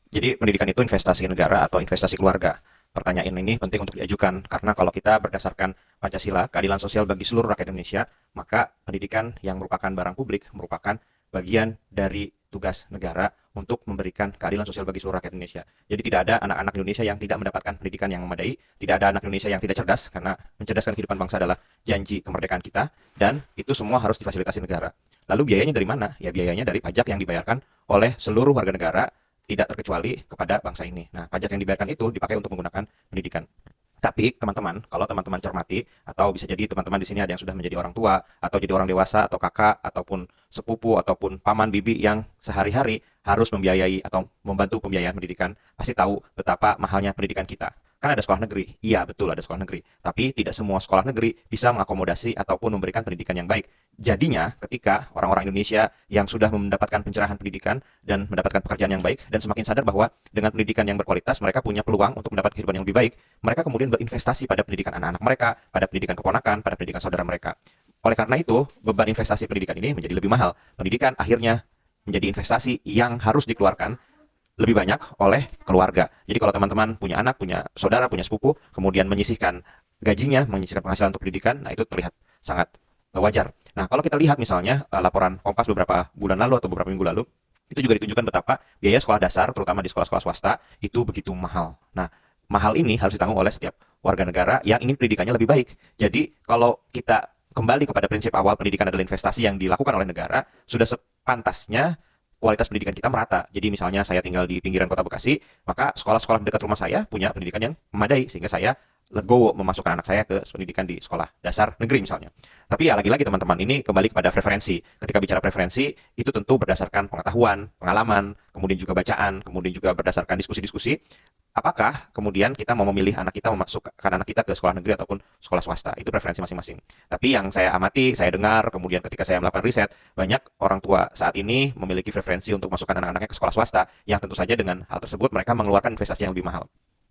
Jadi pendidikan itu investasi negara atau investasi keluarga? Pertanyaan ini penting untuk diajukan karena kalau kita berdasarkan Pancasila, keadilan sosial bagi seluruh rakyat Indonesia, maka pendidikan yang merupakan barang publik merupakan bagian dari tugas negara untuk memberikan keadilan sosial bagi seluruh rakyat Indonesia. Jadi tidak ada anak-anak Indonesia yang tidak mendapatkan pendidikan yang memadai, tidak ada anak Indonesia yang tidak cerdas karena mencerdaskan kehidupan bangsa adalah janji kemerdekaan kita dan itu semua harus difasilitasi negara. Lalu biayanya dari mana? Ya biayanya dari pajak yang dibayarkan oleh seluruh warga negara tidak terkecuali kepada bangsa ini. Nah, pajak yang dibayarkan itu dipakai untuk menggunakan pendidikan. Tapi teman-teman, kalau teman-teman cermati, atau bisa jadi teman-teman di sini ada yang sudah menjadi orang tua, atau jadi orang dewasa, atau kakak, ataupun sepupu, ataupun paman bibi yang sehari-hari harus membiayai atau membantu pembiayaan pendidikan, pasti tahu betapa mahalnya pendidikan kita. Kan ada sekolah negeri, iya betul ada sekolah negeri, tapi tidak semua sekolah negeri bisa mengakomodasi ataupun memberikan pendidikan yang baik. Jadinya, ketika orang-orang Indonesia yang sudah mendapatkan pencerahan pendidikan dan mendapatkan pekerjaan yang baik dan semakin sadar bahwa dengan pendidikan yang berkualitas mereka punya peluang untuk mendapat kehidupan yang lebih baik, mereka kemudian berinvestasi pada pendidikan anak-anak mereka, pada pendidikan keponakan, pada pendidikan saudara mereka. Oleh karena itu, beban investasi pendidikan ini menjadi lebih mahal. Pendidikan akhirnya menjadi investasi yang harus dikeluarkan lebih banyak oleh keluarga. Jadi kalau teman-teman punya anak, punya saudara, punya sepupu, kemudian menyisihkan gajinya, menyisihkan penghasilan untuk pendidikan, nah itu terlihat sangat wajar. Nah, kalau kita lihat misalnya laporan Kompas beberapa bulan lalu atau beberapa minggu lalu, itu juga ditunjukkan betapa biaya sekolah dasar, terutama di sekolah-sekolah swasta, itu begitu mahal. Nah, mahal ini harus ditanggung oleh setiap warga negara yang ingin pendidikannya lebih baik. Jadi, kalau kita kembali kepada prinsip awal pendidikan adalah investasi yang dilakukan oleh negara, sudah sepantasnya kualitas pendidikan kita merata. Jadi misalnya saya tinggal di pinggiran kota Bekasi, maka sekolah-sekolah dekat rumah saya punya pendidikan yang memadai sehingga saya legowo memasukkan anak saya ke pendidikan di sekolah dasar negeri misalnya. Tapi ya lagi-lagi teman-teman ini kembali kepada preferensi. Ketika bicara preferensi itu tentu berdasarkan pengetahuan, pengalaman, kemudian juga bacaan, kemudian juga berdasarkan diskusi-diskusi. Apakah kemudian kita mau memilih anak kita memasukkan anak kita ke sekolah negeri ataupun sekolah swasta? Itu preferensi masing-masing. Tapi yang saya amati, saya dengar, kemudian ketika saya melakukan riset, banyak orang tua saat ini memiliki preferensi untuk masukkan anak-anaknya ke sekolah swasta, yang tentu saja dengan hal tersebut mereka mengeluarkan investasi yang lebih mahal.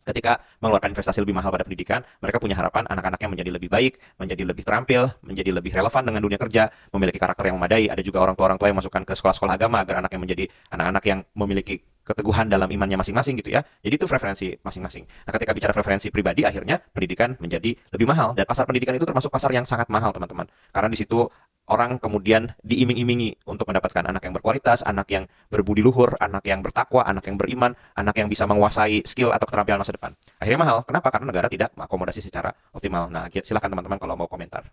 Ketika mengeluarkan investasi lebih mahal pada pendidikan, mereka punya harapan anak-anaknya menjadi lebih baik, menjadi lebih terampil, menjadi lebih relevan dengan dunia kerja, memiliki karakter yang memadai. Ada juga orang tua yang masukkan ke sekolah-sekolah agama agar anaknya menjadi anak-anak yang memiliki keteguhan dalam imannya masing-masing gitu ya. Jadi itu preferensi masing-masing. Nah, ketika bicara preferensi pribadi, akhirnya pendidikan menjadi lebih mahal dan pasar pendidikan itu termasuk pasar yang sangat mahal, teman-teman. Karena di situ orang kemudian diiming-imingi untuk mendapatkan anak yang berkualitas, anak yang berbudi luhur, anak yang bertakwa, anak yang beriman, anak yang bisa menguasai skill atau keterampilan masa depan. Akhirnya mahal. Kenapa? Karena negara tidak mengakomodasi secara optimal. Nah, silakan teman-teman kalau mau komentar.